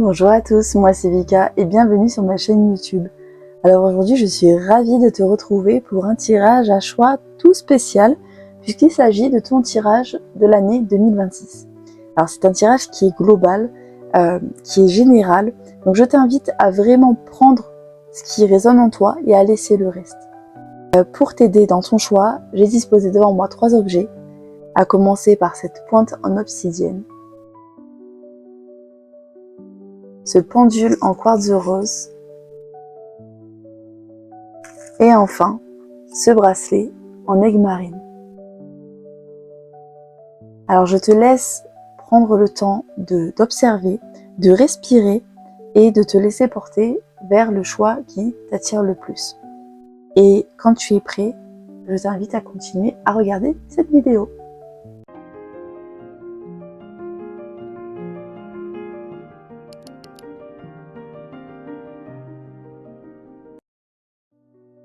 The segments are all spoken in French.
Bonjour à tous, moi c'est Vika et bienvenue sur ma chaîne YouTube. Alors aujourd'hui je suis ravie de te retrouver pour un tirage à choix tout spécial puisqu'il s'agit de ton tirage de l'année 2026. Alors c'est un tirage qui est global, qui est général, donc je t'invite à vraiment prendre ce qui résonne en toi et à laisser le reste. Pour t'aider dans ton choix, j'ai disposé devant moi 3 objets, à commencer par cette pointe en obsidienne, ce pendule en quartz rose et enfin ce bracelet en aigue marine. Alors je te laisse prendre le temps d'observer, de respirer et de te laisser porter vers le choix qui t'attire le plus. Et quand tu es prêt, je t'invite à continuer à regarder cette vidéo.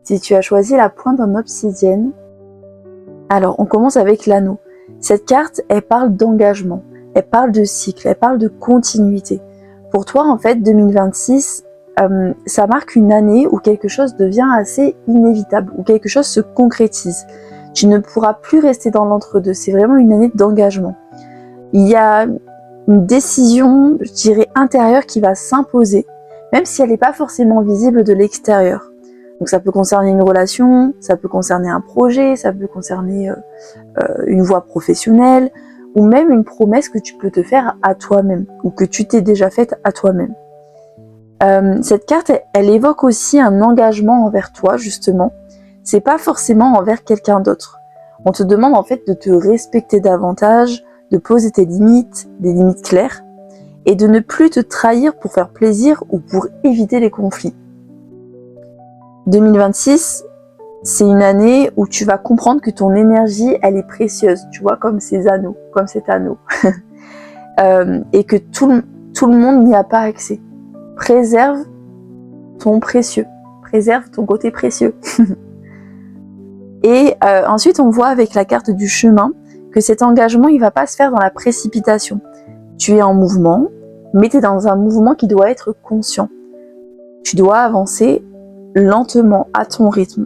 Si tu as choisi la pointe en obsidienne, alors on commence avec l'anneau. Cette carte, elle parle d'engagement, elle parle de cycle, elle parle de continuité. Pour toi, en fait, 2026, ça marque une année où quelque chose devient assez inévitable, où quelque chose se concrétise. Tu ne pourras plus rester dans l'entre-deux, c'est vraiment une année d'engagement. Il y a une décision, je dirais, intérieure qui va s'imposer, même si elle n'est pas forcément visible de l'extérieur. Donc ça peut concerner une relation, ça peut concerner un projet, ça peut concerner une voie professionnelle, ou même une promesse que tu peux te faire à toi-même, ou que tu t'es déjà faite à toi-même. Cette carte, elle évoque aussi un engagement envers toi, justement. C'est pas forcément envers quelqu'un d'autre. On te demande en fait de te respecter davantage, de poser tes limites, des limites claires, et de ne plus te trahir pour faire plaisir ou pour éviter les conflits. 2026, c'est une année où tu vas comprendre que ton énergie, elle est précieuse, tu vois, comme ces anneaux, comme cet anneau. Et que tout le monde n'y a pas accès. Préserve ton précieux, préserve ton côté précieux. Et ensuite, on voit avec la carte du chemin que cet engagement, il ne va pas se faire dans la précipitation. Tu es en mouvement, mais tu es dans un mouvement qui doit être conscient. Tu dois avancer lentement, à ton rythme.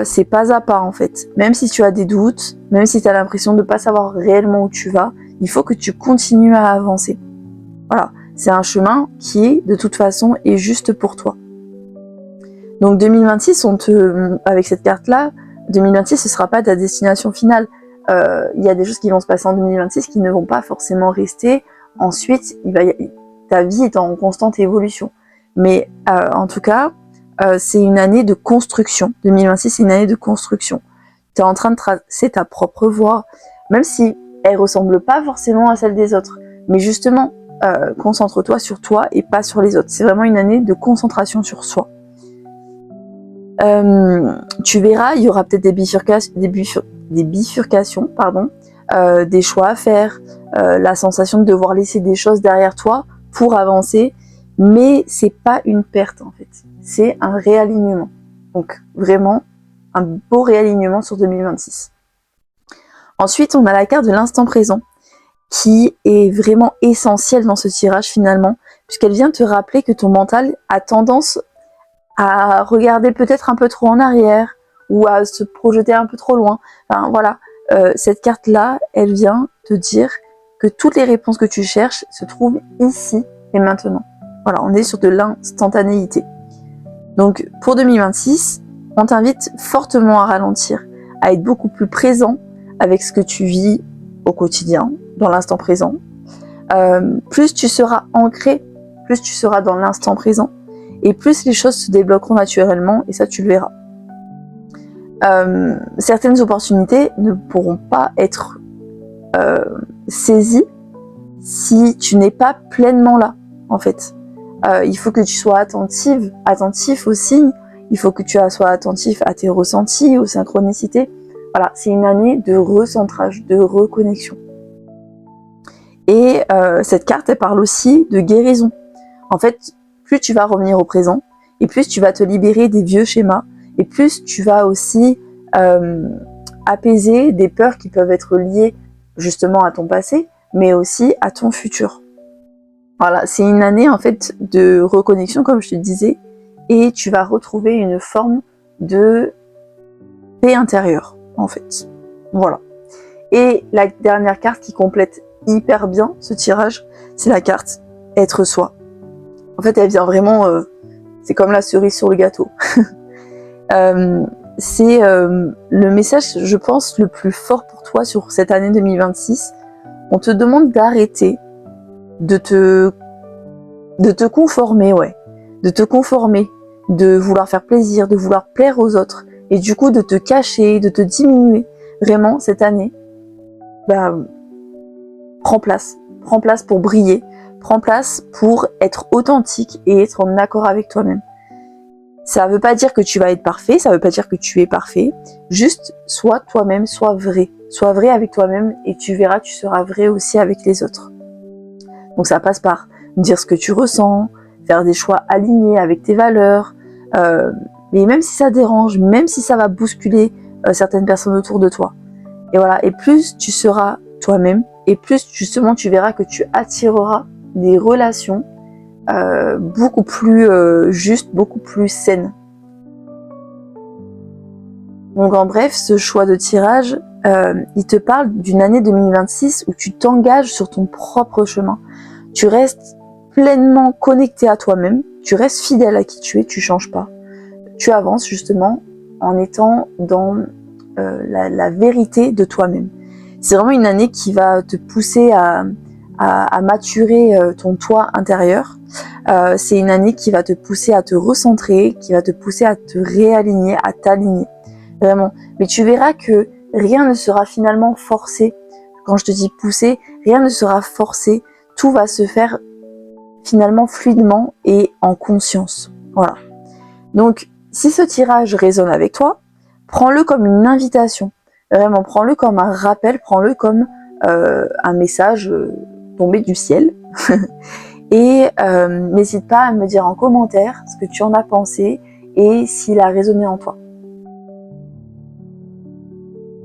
C'est pas à pas en fait. Même si tu as des doutes, même si tu as l'impression de ne pas savoir réellement où tu vas, il faut que tu continues à avancer. Voilà, c'est un chemin qui, de toute façon, est juste pour toi. Donc 2026, avec cette carte-là, 2026, ce ne sera pas ta destination finale. Il y a des choses qui vont se passer en 2026 qui ne vont pas forcément rester. Ensuite, ta vie est en constante évolution. Mais en tout cas, c'est une année de construction. 2026, c'est une année de construction. Tu es en train de tracer ta propre voie, même si elle ne ressemble pas forcément à celle des autres. Mais justement, concentre-toi sur toi et pas sur les autres. C'est vraiment une année de concentration sur soi. Tu verras, il y aura peut-être des bifurcations, des choix à faire, la sensation de devoir laisser des choses derrière toi pour avancer, mais c'est pas une perte en fait, c'est un réalignement. Donc vraiment un beau réalignement sur 2026. Ensuite, on a la carte de l'instant présent qui est vraiment essentielle dans ce tirage finalement, puisqu'elle vient te rappeler que ton mental a tendance à regarder peut-être un peu trop en arrière ou à se projeter un peu trop loin. Enfin voilà, cette carte-là, elle vient te dire que toutes les réponses que tu cherches se trouvent ici et maintenant. Voilà, on est sur de l'instantanéité. Donc pour 2026, on t'invite fortement à ralentir, à être beaucoup plus présent avec ce que tu vis au quotidien, dans l'instant présent. Plus tu seras ancré, plus tu seras dans l'instant présent, et plus les choses se débloqueront naturellement, et ça tu le verras. Certaines opportunités ne pourront pas être saisies si tu n'es pas pleinement là, en fait. Il faut que tu sois attentif aux signes, il faut que tu sois attentif à tes ressentis, aux synchronicités. Voilà, c'est une année de recentrage, de reconnexion. Et cette carte, elle parle aussi de guérison. En fait, plus tu vas revenir au présent, et plus tu vas te libérer des vieux schémas, et plus tu vas aussi apaiser des peurs qui peuvent être liées justement à ton passé, mais aussi à ton futur. Voilà, c'est une année en fait de reconnexion, comme je te disais, et tu vas retrouver une forme de paix intérieure, en fait. Voilà. Et la dernière carte qui complète hyper bien ce tirage, c'est la carte être soi. En fait, elle vient vraiment, c'est comme la cerise sur le gâteau. C'est le message, je pense, le plus fort pour toi sur cette année 2026. On te demande d'arrêter de te conformer, de vouloir faire plaisir, de vouloir plaire aux autres, et du coup de te cacher, de te diminuer. Vraiment, cette année, prends place pour briller, prends place pour être authentique et être en accord avec toi-même. Ça veut pas dire que tu vas être parfait, ça veut pas dire que tu es parfait, juste sois toi-même, sois vrai avec toi-même, et tu verras, tu seras vrai aussi avec les autres. Donc ça passe par dire ce que tu ressens, faire des choix alignés avec tes valeurs, mais même si ça dérange, même si ça va bousculer certaines personnes autour de toi. Et voilà, et plus tu seras toi-même, et plus justement tu verras que tu attireras des relations beaucoup plus justes, beaucoup plus saines. Donc en bref, ce choix de tirage, il te parle d'une année 2026 où tu t'engages sur ton propre chemin. Tu restes pleinement connecté à toi-même, tu restes fidèle à qui tu es, tu changes pas. Tu avances justement en étant dans la vérité de toi-même. C'est vraiment une année qui va te pousser à maturer ton toi intérieur. C'est une année qui va te pousser à te recentrer, qui va te pousser à te réaligner, à t'aligner. Vraiment. Mais tu verras que rien ne sera finalement forcé. Quand je te dis pousser, rien ne sera forcé. Tout va se faire finalement fluidement et en conscience. Voilà. Donc, si ce tirage résonne avec toi, prends-le comme une invitation. Vraiment, prends-le comme un rappel, prends-le comme un message tombé du ciel. Et n'hésite pas à me dire en commentaire ce que tu en as pensé et s'il a résonné en toi.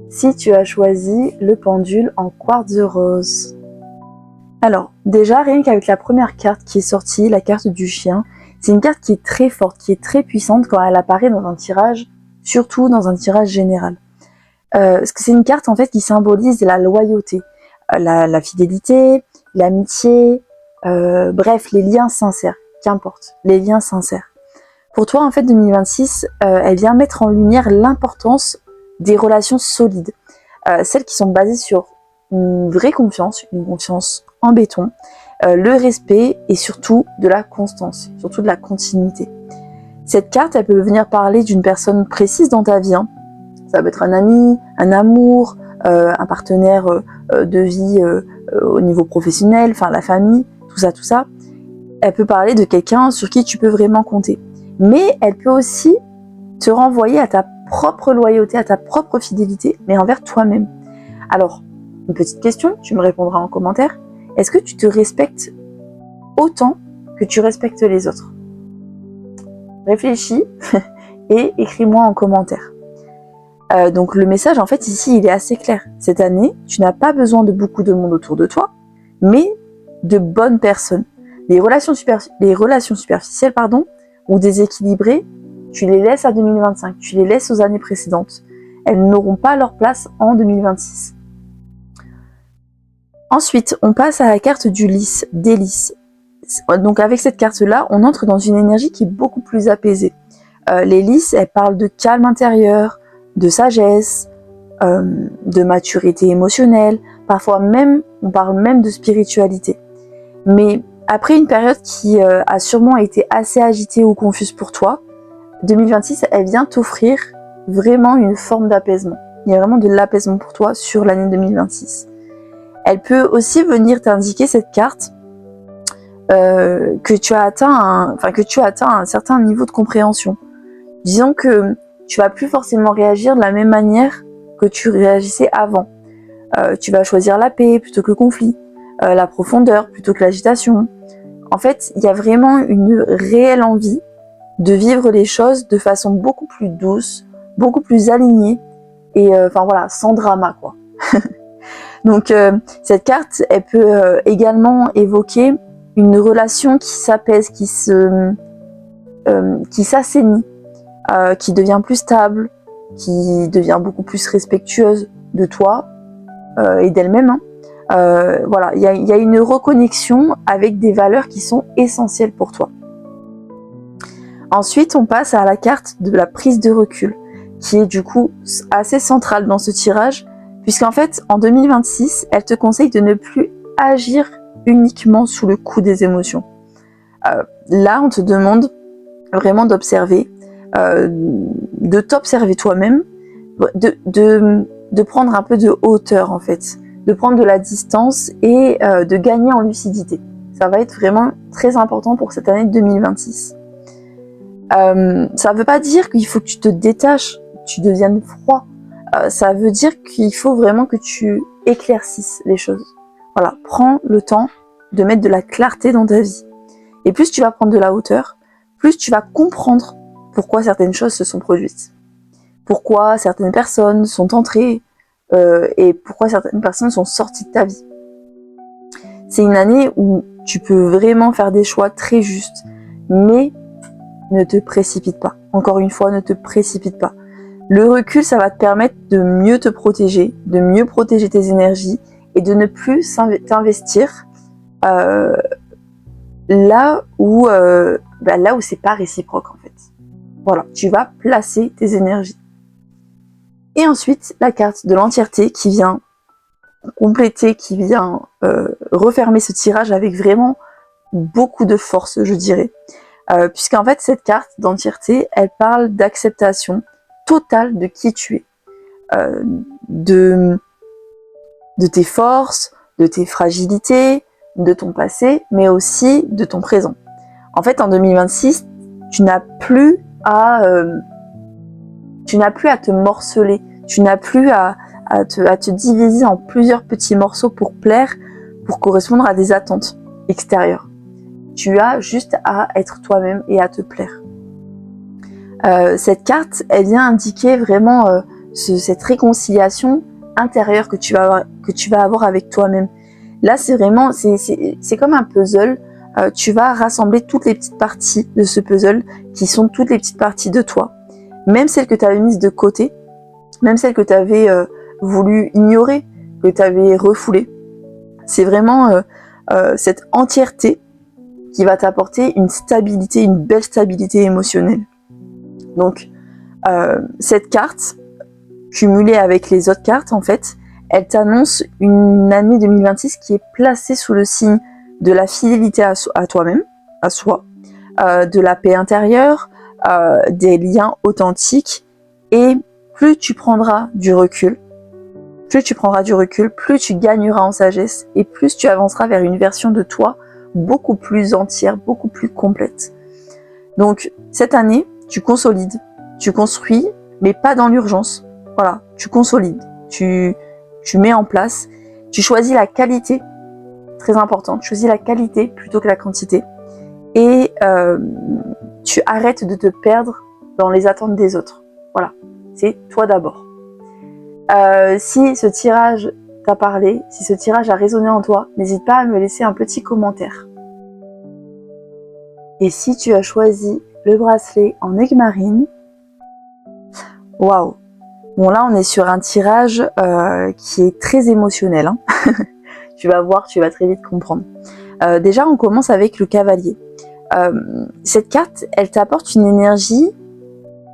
Si tu as choisi le pendule en quartz rose. Alors, déjà, rien qu'avec la première carte qui est sortie, la carte du chien, c'est une carte qui est très forte, qui est très puissante quand elle apparaît dans un tirage, surtout dans un tirage général. Parce que c'est une carte en fait qui symbolise la loyauté, la fidélité, l'amitié, bref, les liens sincères, qu'importe, les liens sincères. Pour toi, en fait, 2026, elle vient mettre en lumière l'importance des relations solides, celles qui sont basées sur une vraie confiance, une confiance en béton, le respect et surtout de la constance, surtout de la continuité. Cette carte, elle peut venir parler d'une personne précise dans ta vie. Ça peut être un ami, un amour, un partenaire de vie au niveau professionnel, enfin la famille, tout ça. Elle peut parler de quelqu'un sur qui tu peux vraiment compter. Mais elle peut aussi te renvoyer à ta propre loyauté, à ta propre fidélité, mais envers toi-même. Alors, une petite question, tu me répondras en commentaire. Est-ce que tu te respectes autant que tu respectes les autres? Réfléchis et écris-moi en commentaire. Donc le message, en fait, ici, il est assez clair. Cette année, tu n'as pas besoin de beaucoup de monde autour de toi, mais de bonnes personnes. Les relations superficielles, ou déséquilibrées, tu les laisses à 2025, tu les laisses aux années précédentes. Elles n'auront pas leur place en 2026. Ensuite, on passe à la carte du lys, des lys. Donc avec cette carte-là, on entre dans une énergie qui est beaucoup plus apaisée. Les lys, elles parlent de calme intérieur, de sagesse, de maturité émotionnelle, parfois même, on parle même de spiritualité. Mais après une période qui a sûrement été assez agitée ou confuse pour toi, 2026, elle vient t'offrir vraiment une forme d'apaisement. Il y a vraiment de l'apaisement pour toi sur l'année 2026. Elle peut aussi venir t'indiquer, cette carte, que tu as atteint un certain niveau de compréhension. Disons que tu vas plus forcément réagir de la même manière que tu réagissais avant. Tu vas choisir la paix plutôt que le conflit, la profondeur plutôt que l'agitation. En fait, il y a vraiment une réelle envie de vivre les choses de façon beaucoup plus douce, beaucoup plus alignée, et sans drama, quoi. Donc cette carte, elle peut également évoquer une relation qui s'apaise, qui s'assainit, qui devient plus stable, qui devient beaucoup plus respectueuse de toi et d'elle-même. Voilà, il y a une reconnexion avec des valeurs qui sont essentielles pour toi. Ensuite, on passe à la carte de la prise de recul, qui est du coup assez centrale dans ce tirage, puisqu'en fait, en 2026, elle te conseille de ne plus agir uniquement sous le coup des émotions. Là, on te demande vraiment d'observer, de t'observer toi-même, de prendre un peu de hauteur en fait, de prendre de la distance et de gagner en lucidité. Ça va être vraiment très important pour cette année 2026. Ça ne veut pas dire qu'il faut que tu te détaches, que tu deviennes froid. Ça veut dire qu'il faut vraiment que tu éclaircisses les choses. Voilà, prends le temps de mettre de la clarté dans ta vie. Et plus tu vas prendre de la hauteur, plus tu vas comprendre pourquoi certaines choses se sont produites. Pourquoi certaines personnes sont entrées et pourquoi certaines personnes sont sorties de ta vie. C'est une année où tu peux vraiment faire des choix très justes, mais ne te précipite pas. Encore une fois, ne te précipite pas. Le recul, ça va te permettre de mieux te protéger, de mieux protéger tes énergies et de ne plus t'investir là où c'est pas réciproque en fait. Voilà, tu vas placer tes énergies. Et ensuite, la carte de l'entièreté qui vient compléter, qui vient refermer ce tirage avec vraiment beaucoup de force, je dirais. Puisqu'en fait, cette carte d'entièreté, elle parle d'acceptation totale de qui tu es. De tes forces, de tes fragilités, de ton passé, mais aussi de ton présent. En fait, en 2026, tu n'as plus à te morceler, tu n'as plus à te diviser en plusieurs petits morceaux pour plaire, pour correspondre à des attentes extérieures. Tu as juste à être toi-même et à te plaire. Cette carte, elle vient indiquer vraiment cette réconciliation intérieure que tu vas avoir avec toi-même. Là, c'est vraiment, c'est comme un puzzle. Tu vas rassembler toutes les petites parties de ce puzzle qui sont toutes les petites parties de toi. Même celles que tu avais mises de côté, même celles que tu avais voulu ignorer, que tu avais refoulées. C'est vraiment cette entièreté qui va t'apporter une stabilité, une belle stabilité émotionnelle. Donc, cette carte, cumulée avec les autres cartes, en fait, elle t'annonce une année 2026 qui est placée sous le signe de la fidélité à toi-même, à soi, de la paix intérieure, des liens authentiques, et plus tu prendras du recul, plus tu gagneras en sagesse, et plus tu avanceras vers une version de toi beaucoup plus entière, beaucoup plus complète. Donc, cette année, tu consolides, tu construis, mais pas dans l'urgence. Voilà, tu consolides, tu mets en place, tu choisis la qualité, très important, tu choisis la qualité plutôt que la quantité, et tu arrêtes de te perdre dans les attentes des autres. Voilà, c'est toi d'abord. Si ce tirage t'a parlé, si ce tirage a résonné en toi, n'hésite pas à me laisser un petit commentaire. Et si tu as choisi le bracelet en aigle marine, waouh! Bon, là on est sur un tirage qui est très émotionnel. Hein. Tu vas voir, tu vas très vite comprendre. Déjà, on commence avec le cavalier. Cette carte, elle t'apporte une énergie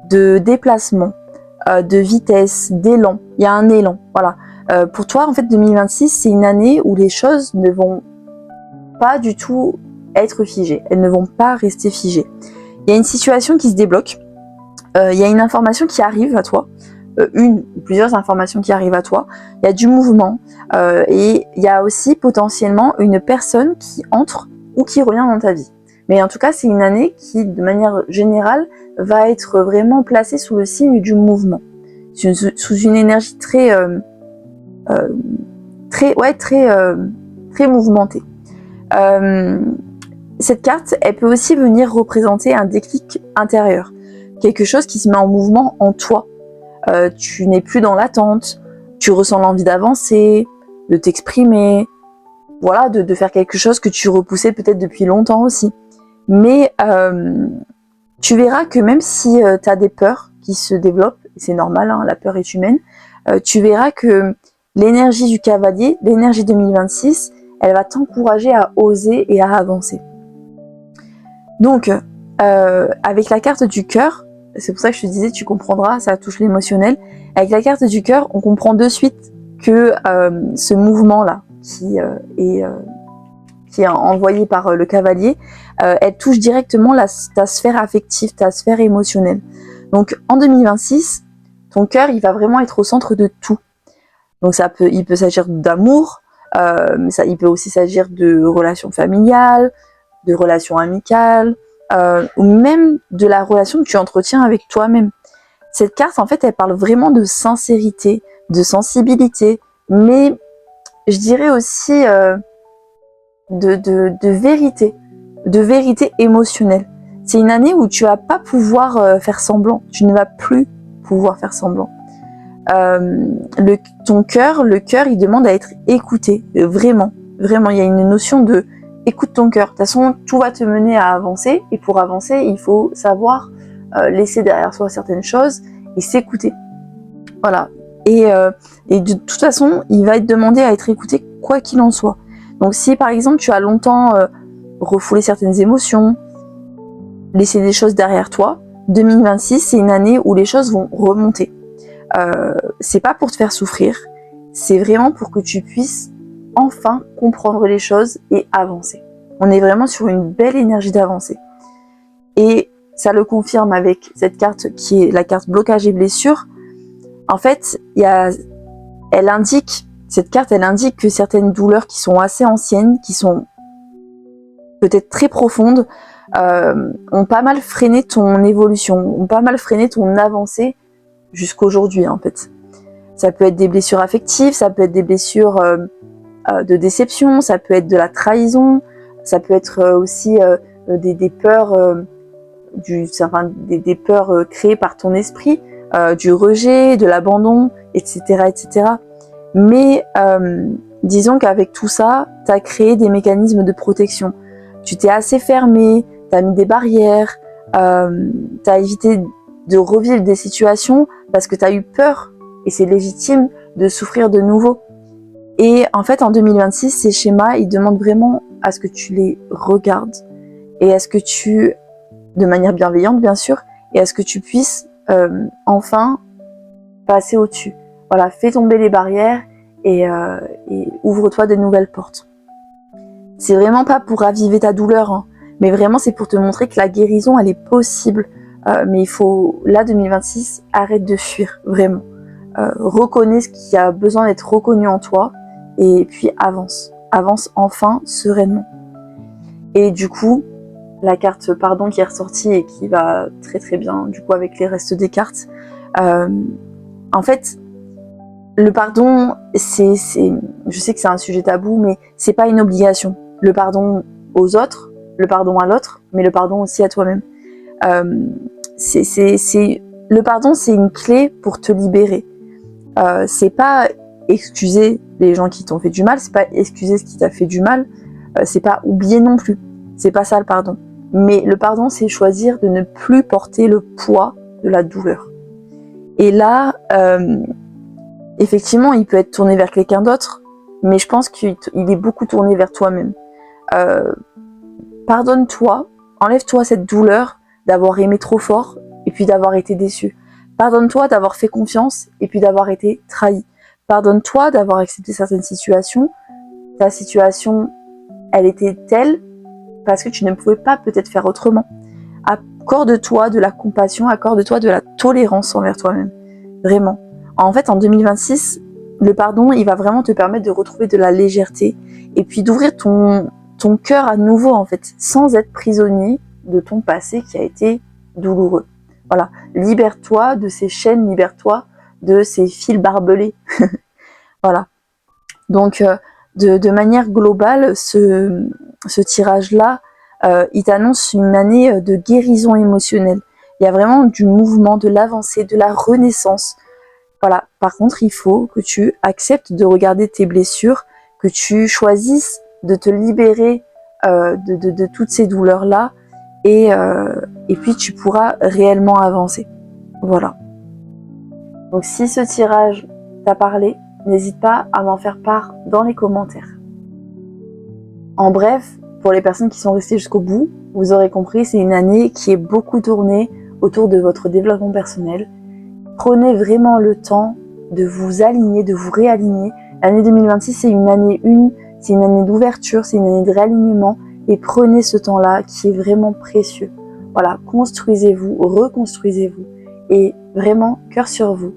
de déplacement, de vitesse, d'élan. Il y a un élan, voilà. Pour toi, en fait, 2026, c'est une année où les choses ne vont pas du tout être figées. Elles ne vont pas rester figées. Il y a une situation qui se débloque. Il y a une information qui arrive à toi. Une ou plusieurs informations qui arrivent à toi. Il y a du mouvement. Et il y a aussi potentiellement une personne qui entre ou qui revient dans ta vie. Mais en tout cas, c'est une année qui, de manière générale, va être vraiment placée sous le signe du mouvement. Sous une énergie très mouvementée. Cette carte, elle peut aussi venir représenter un déclic intérieur. Quelque chose qui se met en mouvement en toi. Tu n'es plus dans l'attente, tu ressens l'envie d'avancer, de t'exprimer, voilà, de faire quelque chose que tu repoussais peut-être depuis longtemps aussi. Mais tu verras que même si tu as des peurs qui se développent, c'est normal, hein, la peur est humaine, tu verras que l'énergie du cavalier, l'énergie 2026, elle va t'encourager à oser et à avancer. Donc, avec la carte du cœur, c'est pour ça que je te disais, tu comprendras, ça touche l'émotionnel. Avec la carte du cœur, on comprend de suite que ce mouvement-là, qui est envoyé par le cavalier, elle touche directement ta sphère affective, ta sphère émotionnelle. Donc, en 2026, ton cœur, il va vraiment être au centre de tout. Donc, il peut s'agir d'amour, mais il peut aussi s'agir de relations familiales, de relations amicales, ou même de la relation que tu entretiens avec toi-même. Cette carte, en fait, elle parle vraiment de sincérité, de sensibilité, mais je dirais aussi de vérité émotionnelle. C'est une année où tu vas pas pouvoir faire semblant, tu ne vas plus pouvoir faire semblant. Ton cœur, le cœur, il demande à être écouté, vraiment, il y a une notion de écoute ton cœur. De toute façon, tout va te mener à avancer, et pour avancer, il faut savoir laisser derrière soi certaines choses et s'écouter. Voilà. Et de toute façon, il va être demandé à être écouté quoi qu'il en soit. Donc si par exemple tu as longtemps refoulé certaines émotions, laissé des choses derrière toi, 2026 c'est une année où les choses vont remonter. C'est pas pour te faire souffrir, c'est vraiment pour que tu puisses enfin comprendre les choses et avancer. On est vraiment sur une belle énergie d'avancée. Et ça le confirme avec cette carte qui est la carte blocage et blessure. En fait, cette carte indique que certaines douleurs qui sont assez anciennes, qui sont peut-être très profondes, ont pas mal freiné ton évolution, ont pas mal freiné ton avancée jusqu'aujourd'hui en fait. Ça peut être des blessures affectives, ça peut être des blessures de déception, ça peut être de la trahison, ça peut être aussi des peurs, des peurs créées par ton esprit, du rejet, de l'abandon, etc., etc. Mais disons qu'avec tout ça, tu as créé des mécanismes de protection. Tu t'es assez fermé, tu as mis des barrières, tu as évité de revivre des situations parce que tu as eu peur, et c'est légitime de souffrir de nouveau. Et en fait, en 2026, ces schémas, ils demandent vraiment à ce que tu les regardes et à ce que tu, de manière bienveillante bien sûr, et à ce que tu puisses enfin passer au-dessus. Voilà, fais tomber les barrières et ouvre-toi de nouvelles portes. C'est vraiment pas pour raviver ta douleur, hein, mais vraiment c'est pour te montrer que la guérison, elle est possible. Mais il faut, là 2026, arrête de fuir, vraiment. Reconnais ce qui a besoin d'être reconnu en toi, et puis avance enfin sereinement. Et du coup, la carte pardon qui est ressortie et qui va très très bien du coup avec les restes des cartes, en fait le pardon, je sais que c'est un sujet tabou, mais c'est pas une obligation. Le pardon aux autres, le pardon à l'autre, mais le pardon aussi à toi-même. Le pardon, c'est une clé pour te libérer. C'est pas excuser les gens qui t'ont fait du mal, c'est pas excuser ce qui t'a fait du mal, c'est pas oublier non plus. C'est pas ça le pardon. Mais le pardon, c'est choisir de ne plus porter le poids de la douleur. Et là, effectivement, il peut être tourné vers quelqu'un d'autre, mais je pense qu'il est beaucoup tourné vers toi-même. Pardonne-toi, enlève-toi cette douleur d'avoir aimé trop fort et puis d'avoir été déçu. Pardonne-toi d'avoir fait confiance et puis d'avoir été trahi. Pardonne-toi d'avoir accepté certaines situations. Ta situation, elle était telle parce que tu ne pouvais pas peut-être faire autrement. Accorde-toi de la compassion, accorde-toi de la tolérance envers toi-même. Vraiment. En fait, en 2026, le pardon, il va vraiment te permettre de retrouver de la légèreté et puis d'ouvrir ton cœur à nouveau, en fait, sans être prisonnier de ton passé qui a été douloureux. Voilà. Libère-toi de ces chaînes, libère-toi de ces fils barbelés. Voilà. Donc, de manière globale, ce tirage-là, il t'annonce une année de guérison émotionnelle. Il y a vraiment du mouvement, de l'avancée, de la renaissance. Voilà. Par contre, il faut que tu acceptes de regarder tes blessures, que tu choisisses de te libérer de toutes ces douleurs-là et puis tu pourras réellement avancer. Voilà. Donc si ce tirage t'a parlé, n'hésite pas à m'en faire part dans les commentaires. En bref, pour les personnes qui sont restées jusqu'au bout, vous aurez compris, c'est une année qui est beaucoup tournée autour de votre développement personnel. Prenez vraiment le temps de vous aligner, de vous réaligner. L'année 2026, c'est une année c'est une année d'ouverture, c'est une année de réalignement. Et prenez ce temps-là qui est vraiment précieux. Voilà, construisez-vous, reconstruisez-vous. Et vraiment, cœur sur vous,